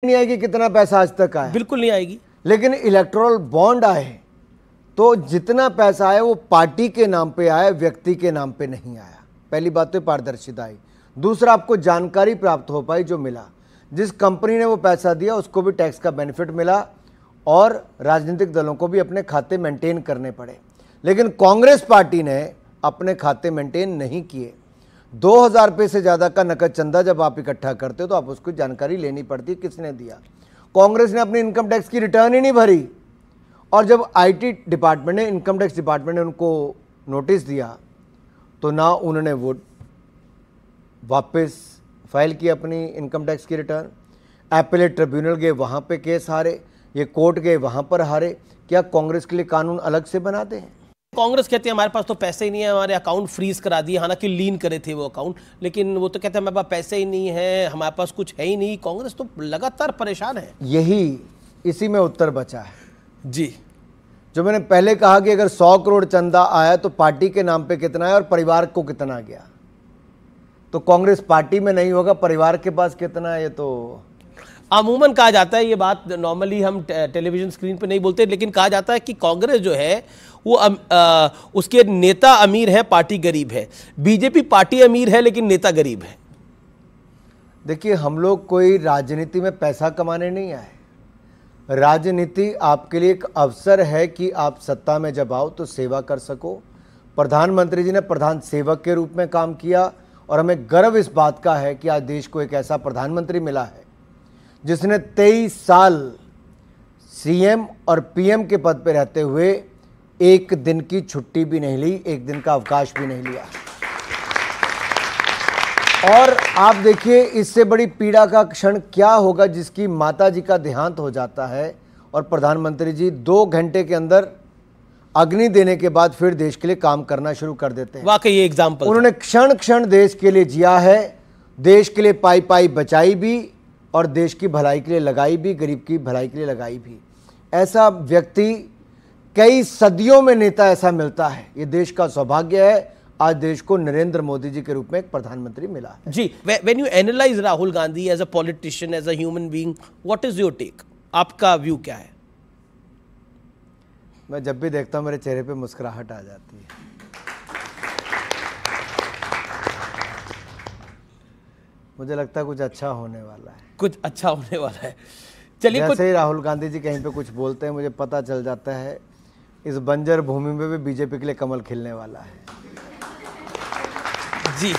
नहीं आएगी कितना पैसा आज तक आया, बिल्कुल नहीं आएगी। लेकिन इलेक्टोरल बॉन्ड आए तो जितना पैसा आया वो पार्टी के नाम पे आया, व्यक्ति के नाम पे नहीं आया। पहली बात तो पारदर्शिता आई। दूसरा, आपको जानकारी प्राप्त हो पाई जो मिला, जिस कंपनी ने वो पैसा दिया उसको भी टैक्स का बेनिफिट मिला और राजनीतिक दलों को भी अपने खाते मेंटेन करने पड़े। लेकिन कांग्रेस पार्टी ने अपने खाते मेंटेन नहीं किए। 2000 रुपये से ज़्यादा का नकद चंदा जब आप इकट्ठा करते हो तो आप उसकी जानकारी लेनी पड़ती है किसने दिया। कांग्रेस ने अपनी इनकम टैक्स की रिटर्न ही नहीं भरी, और जब आईटी डिपार्टमेंट ने, इनकम टैक्स डिपार्टमेंट ने उनको नोटिस दिया तो ना उन्होंने वो वापस फाइल की अपनी इनकम टैक्स की रिटर्न। एपेलेट ट्रिब्यूनल गए, वहाँ पे केस हारे, ये कोर्ट गए, वहाँ पर हारे। क्या कांग्रेस के लिए कानून अलग से बनाते हैं? कांग्रेस कहती है हमारे पास तो पैसे ही नहीं है, हमारे अकाउंट फ्रीज करा दिए, हालांकि लीन करे थे वो अकाउंट, लेकिन वो तो कहते हैं हमारे पास पैसे ही नहीं है, हमारे पास कुछ है ही नहीं। कांग्रेस तो लगातार परेशान है। यही इसी में उत्तर बचा है जी। जो मैंने पहले कहा कि अगर 100 करोड़ चंदा आया तो पार्टी के नाम पे कितना है और परिवार को कितना गया, तो कांग्रेस पार्टी में नहीं होगा, परिवार के पास कितना है। ये तो अमूमन कहा जाता है, ये बात नॉर्मली हम टेलीविजन स्क्रीन पे नहीं बोलते, लेकिन कहा जाता है कि कांग्रेस जो है वो उसके नेता अमीर है, पार्टी गरीब है। बीजेपी पार्टी अमीर है लेकिन नेता गरीब है। देखिए, हम लोग कोई राजनीति में पैसा कमाने नहीं आए। राजनीति आपके लिए एक अवसर है कि आप सत्ता में जब आओ तो सेवा कर सको। प्रधानमंत्री जी ने प्रधान सेवक के रूप में काम किया और हमें गर्व इस बात का है कि आज देश को एक ऐसा प्रधानमंत्री मिला है जिसने 23 साल सीएम और पीएम के पद पर रहते हुए एक दिन की छुट्टी भी नहीं ली, एक दिन का अवकाश भी नहीं लिया। और आप देखिए इससे बड़ी पीड़ा का क्षण क्या होगा जिसकी माता जी का देहांत हो जाता है और प्रधानमंत्री जी 2 घंटे के अंदर अग्नि देने के बाद फिर देश के लिए काम करना शुरू कर देते हैं। वाकई ये एग्जाम्पल, उन्होंने क्षण क्षण देश के लिए जिया है, देश के लिए पाई पाई बचाई भी और देश की भलाई के लिए लगाई भी, गरीब की भलाई के लिए लगाई भी। ऐसा व्यक्ति कई सदियों में नेता ऐसा मिलता है, ये देश का सौभाग्य है। आज देश को नरेंद्र मोदी जी के रूप में एक प्रधानमंत्री मिला है। जी। When you analyze Rahul Gandhi as a politician, as a human being, what is your take? आपका व्यू क्या है? मैं जब भी देखता हूं मेरे चेहरे पे मुस्कुराहट आ जाती है। मुझे लगता है कुछ अच्छा होने वाला है, कुछ अच्छा होने वाला है। चलिए, जैसे ही राहुल गांधी जी कहीं पे कुछ बोलते हैं मुझे पता चल जाता है इस बंजर भूमि में भी बीजेपी के लिए कमल खिलने वाला है। जी।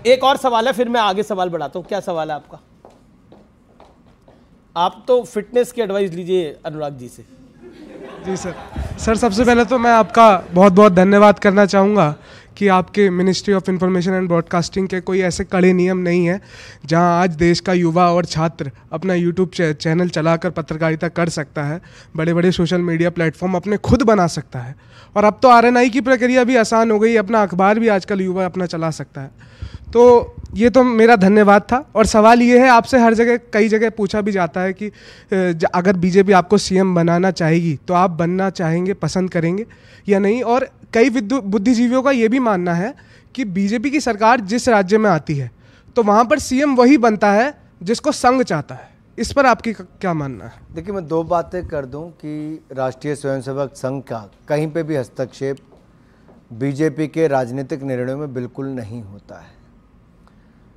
एक और सवाल है, फिर मैं आगे सवाल बढ़ाता हूं। क्या सवाल है आपका? आप तो फिटनेस की एडवाइस लीजिए अनुराग जी से। जी सर, सबसे पहले तो मैं आपका बहुत बहुत धन्यवाद करना चाहूँगा कि आपके ministry of information and broadcasting के कोई ऐसे कड़े नियम नहीं है जहां आज देश का युवा और छात्र अपना यूट्यूब चैनल चलाकर पत्रकारिता कर सकता है, बड़े बड़े सोशल मीडिया प्लेटफॉर्म अपने खुद बना सकता है, और अब तो आरएनआई की प्रक्रिया भी आसान हो गई, अपना अखबार भी आजकल युवा अपना चला सकता है। तो ये तो मेरा धन्यवाद था। और सवाल ये है, आपसे हर जगह कई जगह पूछा भी जाता है कि अगर बीजेपी आपको सीएम बनाना चाहेगी तो आप बनना चाहेंगे, पसंद करेंगे या नहीं? और कई बुद्धिजीवियों का ये भी मानना है कि बीजेपी की सरकार जिस राज्य में आती है तो वहाँ पर सीएम वही बनता है जिसको संघ चाहता है। इस पर आपकी क्या मानना है? देखिए, मैं 2 बातें कर दूं कि राष्ट्रीय स्वयंसेवक संघ का कहीं पे भी हस्तक्षेप बीजेपी के राजनीतिक निर्णयों में बिल्कुल नहीं होता है।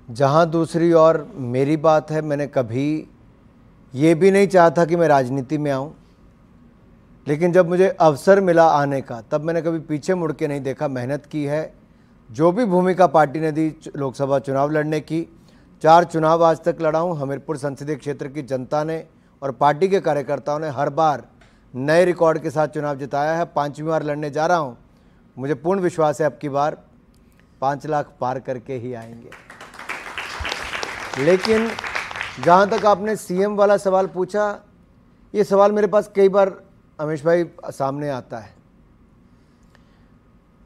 जहां दूसरी ओर मेरी बात है, मैंने कभी ये भी नहीं चाहा था कि मैं राजनीति में आऊं, लेकिन जब मुझे अवसर मिला आने का तब मैंने कभी पीछे मुड़ के नहीं देखा, मेहनत की है। जो भी भूमिका पार्टी ने दी लोकसभा चुनाव लड़ने की, 4 चुनाव आज तक लड़ा हूँ। हमीरपुर संसदीय क्षेत्र की जनता ने और पार्टी के कार्यकर्ताओं ने हर बार नए रिकॉर्ड के साथ चुनाव जिताया है। 5वीं बार लड़ने जा रहा हूँ। मुझे पूर्ण विश्वास है अब की बार 5 लाख पार करके ही आएंगे। लेकिन जहाँ तक आपने सीएम वाला सवाल पूछा, ये सवाल मेरे पास कई बार अमीश भाई सामने आता है।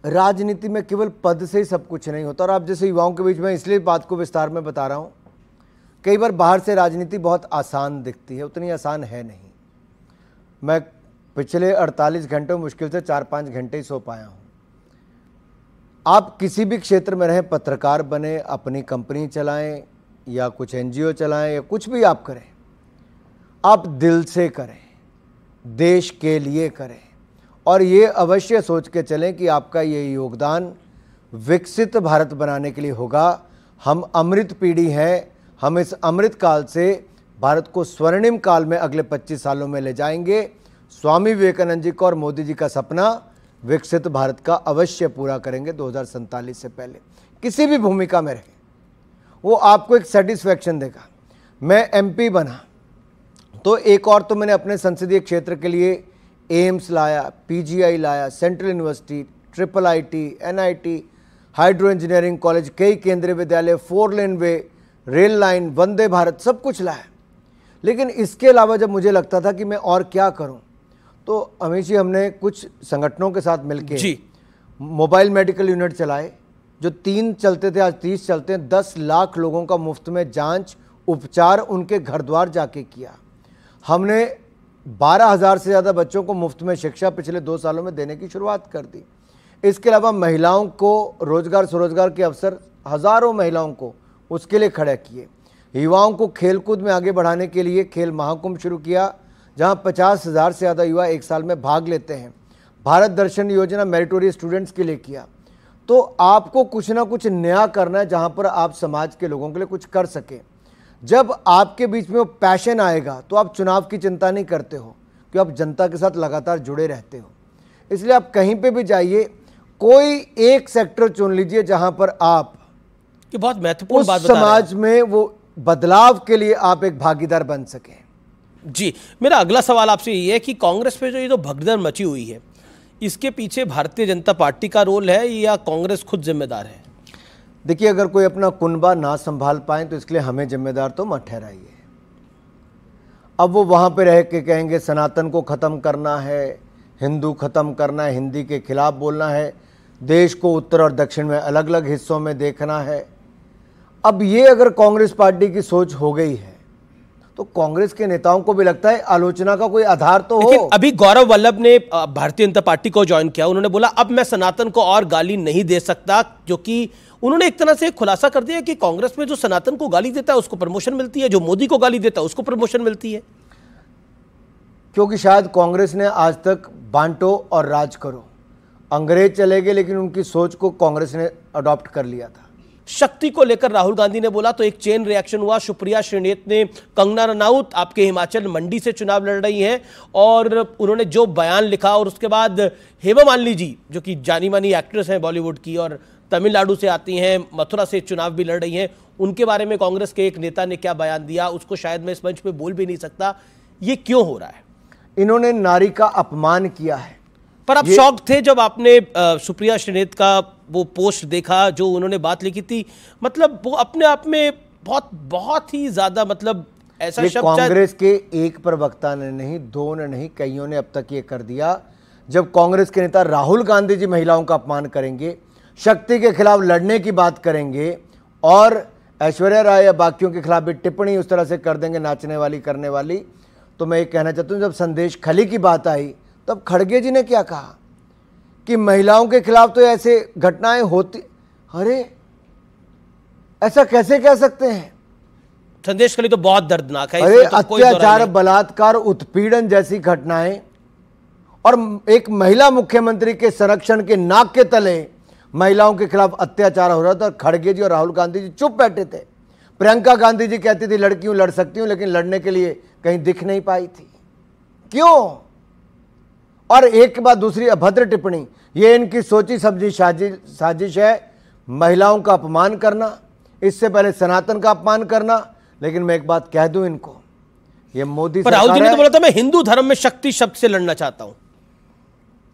राजनीति में केवल पद से ही सब कुछ नहीं होता, और आप जैसे युवाओं के बीच में इसलिए बात को विस्तार में बता रहा हूँ। कई बार बाहर से राजनीति बहुत आसान दिखती है, उतनी आसान है नहीं। मैं पिछले 48 घंटों मुश्किल से 4-5 घंटे ही सो पाया हूँ। आप किसी भी क्षेत्र में रहें, पत्रकार बने, अपनी कंपनी चलाएं, या कुछ एनजीओ चलाएं या कुछ भी आप करें, आप दिल से करें, देश के लिए करें और ये अवश्य सोच के चलें कि आपका ये योगदान विकसित भारत बनाने के लिए होगा। हम अमृत पीढ़ी हैं, हम इस अमृत काल से भारत को स्वर्णिम काल में अगले 25 सालों में ले जाएंगे। स्वामी विवेकानंद जी का और मोदी जी का सपना विकसित भारत का अवश्य पूरा करेंगे 2047 से पहले। किसी भी भूमिका में रहे वो आपको एक सेटिस्फैक्शन देगा। मैं एमपी बना तो एक और तो मैंने अपने संसदीय क्षेत्र के लिए एम्स लाया, पीजीआई लाया, central university, triple IT, NIT, hydro engineering college, कई केंद्रीय विद्यालय, 4 लेन वे, रेल लाइन, वंदे भारत, सब कुछ लाया। लेकिन इसके अलावा जब मुझे लगता था कि मैं और क्या करूं, तो अमीश जी हमने कुछ संगठनों के साथ मिलकर मोबाइल मेडिकल यूनिट चलाए, जो 3 चलते थे, आज 30 चलते हैं। 10 लाख लोगों का मुफ्त में जांच उपचार उनके घर द्वार जाके किया। हमने 12,000 से ज़्यादा बच्चों को मुफ्त में शिक्षा पिछले 2 सालों में देने की शुरुआत कर दी। इसके अलावा महिलाओं को रोजगार स्वरोजगार के अवसर हज़ारों महिलाओं को उसके लिए खड़े किए। युवाओं को खेलकूद में आगे बढ़ाने के लिए खेल महाकुंभ शुरू किया, जहां 50,000 से ज़्यादा युवा एक साल में भाग लेते हैं। भारत दर्शन योजना मेरिटोरियस स्टूडेंट्स के लिए किया। तो आपको कुछ ना कुछ नया करना है जहां पर आप समाज के लोगों के लिए कुछ कर सकें। जब आपके बीच में वो पैशन आएगा तो आप चुनाव की चिंता नहीं करते हो, क्योंकि आप जनता के साथ लगातार जुड़े रहते हो। इसलिए आप कहीं पे भी जाइए, कोई एक सेक्टर चुन लीजिए जहां पर आप कि बहुत महत्वपूर्ण बात बता रहे हैं, समाज में वो बदलाव के लिए आप एक भागीदार बन सकें। जी, मेरा अगला सवाल आपसे ये है कि कांग्रेस पे जो ये भगदड़ मची हुई है, इसके पीछे भारतीय जनता पार्टी का रोल है या कांग्रेस खुद जिम्मेदार है? देखिए, अगर कोई अपना कुनबा ना संभाल पाए तो इसके लिए हमें जिम्मेदार तो मत ठहराइए। अब वो वहाँ पे रह के कहेंगे सनातन को ख़त्म करना है, हिंदू ख़त्म करना है, हिंदी के खिलाफ बोलना है, देश को उत्तर और दक्षिण में अलग अलग हिस्सों में देखना है। अब ये अगर कांग्रेस पार्टी की सोच हो गई है तो कांग्रेस के नेताओं को भी लगता है आलोचना का कोई आधार तो हो। लेकिन अभी गौरव वल्लभ ने भारतीय जनता पार्टी को ज्वाइन किया, उन्होंने बोला अब मैं सनातन को और गाली नहीं दे सकता, जो कि उन्होंने एक तरह से खुलासा कर दिया कि कांग्रेस में जो सनातन को गाली देता है उसको प्रमोशन मिलती है, जो मोदी को गाली देता है उसको प्रमोशन मिलती है। क्योंकि शायद कांग्रेस ने आज तक बांटो और राज करो, अंग्रेज चले गए लेकिन उनकी सोच को कांग्रेस ने अडॉप्ट कर लिया था। शक्ति को लेकर राहुल गांधी ने बोला तो एक चेन रिएक्शन हुआ। सुप्रिया श्रीनेत ने, कंगना रनौत आपके हिमाचल मंडी से चुनाव लड़ रही हैं और उन्होंने जो बयान लिखा, और उसके बाद हेमा मालिनी जी जो कि जानी मानी एक्ट्रेस हैं बॉलीवुड की और तमिलनाडु से आती हैं, मथुरा से चुनाव भी लड़ रही हैं, उनके बारे में कांग्रेस के एक नेता ने क्या बयान दिया उसको शायद मैं इस मंच पे बोल भी नहीं सकता। ये क्यों हो रहा है? इन्होंने नारी का अपमान किया है। पर आप शॉक थे जब आपने सुप्रिया श्रीनेत का वो पोस्ट देखा जो उन्होंने बात लिखी थी? मतलब वो अपने आप में बहुत ही ज्यादा, मतलब ऐसा शब्द कांग्रेस के एक प्रवक्ता ने नहीं, 2 ने नहीं, कईयों ने अब तक ये कर दिया। जब कांग्रेस के नेता राहुल गांधी जी महिलाओं का अपमान करेंगे, शक्ति के खिलाफ लड़ने की बात करेंगे और ऐश्वर्या राय या बाकियों के खिलाफ भी टिप्पणी उस तरह से कर देंगे नाचने वाली करने वाली, तो मैं ये कहना चाहता हूँ जब संदेश खली की बात आई तब खड़गे जी ने क्या कहा कि महिलाओं के खिलाफ तो ऐसे घटनाएं होती। अरे ऐसा कैसे कह सकते हैं? संदेश खली तो बहुत दर्दनाक है। अरे तो अत्याचार, बलात्कार, उत्पीड़न जैसी घटनाएं और एक महिला मुख्यमंत्री के संरक्षण के नाक के तले महिलाओं के खिलाफ अत्याचार हो रहा था। खड़गे जी और राहुल गांधी जी चुप बैठे थे। प्रियंका गांधी जी कहती थी लड़कियों लड़ सकती हूं, लेकिन लड़ने के लिए कहीं दिख नहीं पाई थी। क्यों? और एक के बाद दूसरी अभद्र टिप्पणी। ये इनकी सोची समझी साजिश है, महिलाओं का अपमान करना, इससे पहले सनातन का अपमान करना। लेकिन मैं एक बात कह दूं इनको, ये मोदी पर राहुल जी ने तो बोला था मैं हिंदू धर्म में शक्ति शब्द से लड़ना चाहता हूं,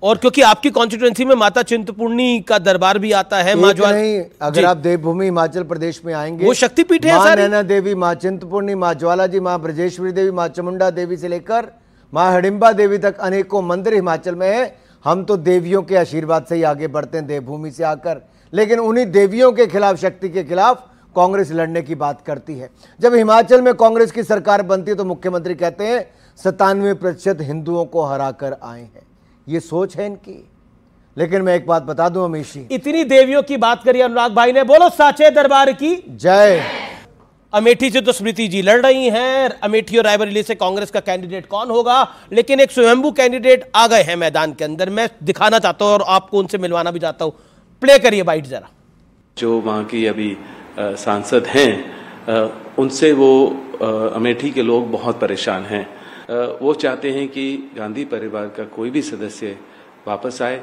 और क्योंकि आपकी कॉन्स्टिट्यूएंसी में माता चिंतपूर्णी का दरबार भी आता है, माँ ज्वाला नहीं, अगर आप देवभूमि हिमाचल प्रदेश में आएंगे, वो शक्तिपीठ है। माँ नैना देवी, माँ चिंतपूर्णी, माँ ज्वाला जी, माँ ब्रजेश्वरी देवी, माँ चामुंडा देवी से लेकर माँ हडिम्बा देवी तक अनेकों मंदिर हिमाचल में है। हम तो देवियों के आशीर्वाद से ही आगे बढ़ते हैं देवभूमि से आकर, लेकिन उन्हीं देवियों के खिलाफ, शक्ति के खिलाफ कांग्रेस लड़ने की बात करती है। जब हिमाचल में कांग्रेस की सरकार बनती है तो मुख्यमंत्री कहते हैं 97% हिंदुओं को हरा कर आए हैं। ये सोच है इनकी। लेकिन मैं एक बात बता दूं अमीश जी, इतनी देवियों की बात करी अनुराग भाई ने, बोलो साचे दरबार की जय। अमेठी से तो स्मृति जी लड़ रही हैं, अमेठी और रायबरेली से कांग्रेस का कैंडिडेट कौन होगा, लेकिन एक स्वयंभू कैंडिडेट आ गए हैं मैदान के अंदर। मैं दिखाना चाहता हूं और आपको उनसे मिलवाना भी चाहता हूं। प्ले करिए बाइट जरा। जो वहाँ की अभी सांसद हैं उनसे वो अमेठी के लोग बहुत परेशान हैं। वो चाहते हैं कि गांधी परिवार का कोई भी सदस्य वापस आए,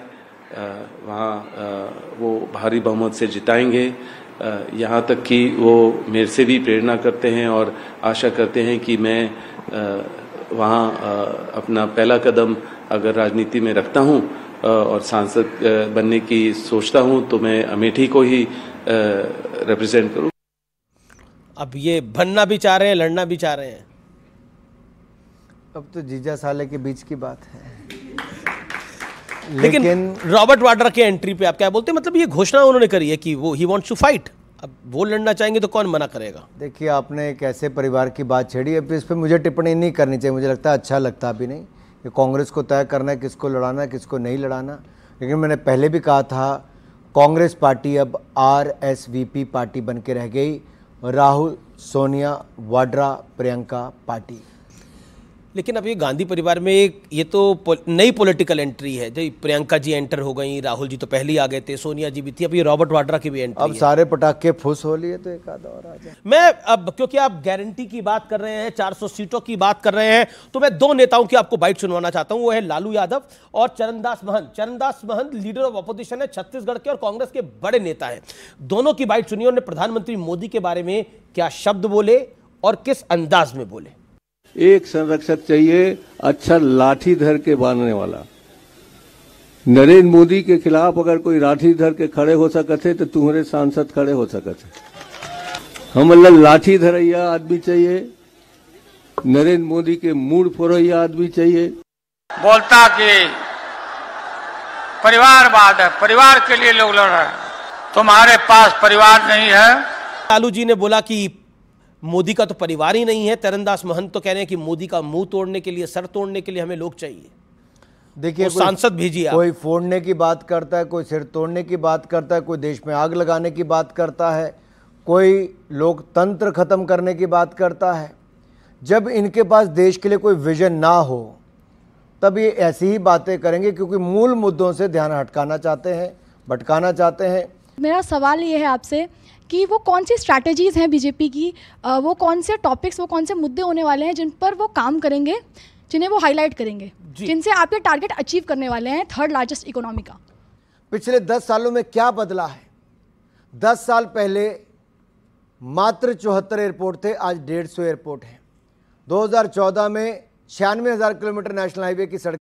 वहाँ वो भारी बहुमत से जिताएंगे। यहाँ तक कि वो मेरे से भी प्रेरणा करते हैं और आशा करते हैं कि मैं वहाँ अपना पहला कदम अगर राजनीति में रखता हूँ और सांसद बनने की सोचता हूँ तो मैं अमेठी को ही रिप्रेजेंट करूँ। अब ये बनना भी चाह रहे हैं, लड़ना भी चाह रहे हैं। अब तो जीजा साले के बीच की बात है। लेकिन रॉबर्ट वाड्रा के एंट्री पे आप क्या बोलते हैं? मतलब ये घोषणा उन्होंने करी है कि वो ही वांट्स टू फाइट। अब वो लड़ना चाहेंगे तो कौन मना करेगा? देखिए, आपने एक ऐसे परिवार की बात छेड़ी। अब इस पर मुझे टिप्पणी नहीं करनी चाहिए, मुझे लगता है अच्छा लगता भी नहीं। कि कांग्रेस को तय करना है किसको लड़ाना है किसको नहीं लड़ाना। लेकिन मैंने पहले भी कहा था, कांग्रेस पार्टी अब RSVP पार्टी बन के रह गई, राहुल, सोनिया, वाड्रा, प्रियंका पार्टी। लेकिन अब ये गांधी परिवार में एक ये तो नई पॉलिटिकल एंट्री है। जो प्रियंका जी एंटर हो गई, राहुल जी तो पहले ही आ गए थे, सोनिया जी भी थी, अब ये रॉबर्ट वाड्रा की भी एंट्री अब सारे पटाखे फुस हो लिए तो एक आधा और आ जाए। मैं अब क्योंकि आप गारंटी की बात कर रहे हैं, 400 सीटों की बात कर रहे हैं, तो मैं दो नेताओं की आपको बाइट सुनवाना चाहता हूं। वो है लालू यादव और Charandas Mahant. Charandas Mahant leader of opposition है, छत्तीसगढ़ के और कांग्रेस के बड़े नेता हैं। दोनों की बाइट सुनिए। उन्होंने प्रधानमंत्री मोदी के बारे में क्या शब्द बोले और किस अंदाज में बोले। एक संरक्षक चाहिए, अच्छा लाठी धर के बांधने वाला। नरेंद्र मोदी के खिलाफ अगर कोई लाठी धर के खड़े हो सकते तो तुम्हारे सांसद खड़े हो सकते। हम लाठी धरैया आदमी चाहिए, नरेंद्र मोदी के मूड फोरैया आदमी चाहिए। बोलता कि परिवारवाद है, परिवार के लिए लोग लड़ रहे हैं, तुम्हारे पास परिवार नहीं है। लालू जी ने बोला कि मोदी का तो परिवार ही नहीं है। चरणदास महंत तो कह रहे हैं कि मोदी का मुंह तोड़ने के लिए, सर तोड़ने के लिए हमें लोग चाहिए। देखिए, सांसद भेजिए। कोई फोड़ने की बात करता है, कोई सिर तोड़ने की बात करता है, कोई देश में आग लगाने की बात करता है, कोई लोकतंत्र खत्म करने की बात करता है। जब इनके पास देश के लिए कोई विजन ना हो तब ये ऐसी ही बातें करेंगे, क्योंकि मूल मुद्दों से ध्यान हटकाना चाहते हैं, भटकाना चाहते हैं। मेरा सवाल ये है आपसे कि वो कौन सी स्ट्रैटेजीज़ हैं बीजेपी की, वो कौन से टॉपिक्स, वो कौन से मुद्दे होने वाले हैं जिन पर वो काम करेंगे, जिन्हें वो हाईलाइट करेंगे, जिनसे आप ये टारगेट अचीव करने वाले हैं थर्ड लार्जेस्ट इकोनॉमी का। पिछले 10 सालों में क्या बदला है? 10 साल पहले मात्र 74 एयरपोर्ट थे, आज 150 एयरपोर्ट हैं। 2014 में 96,000 किलोमीटर नेशनल हाईवे की सड़क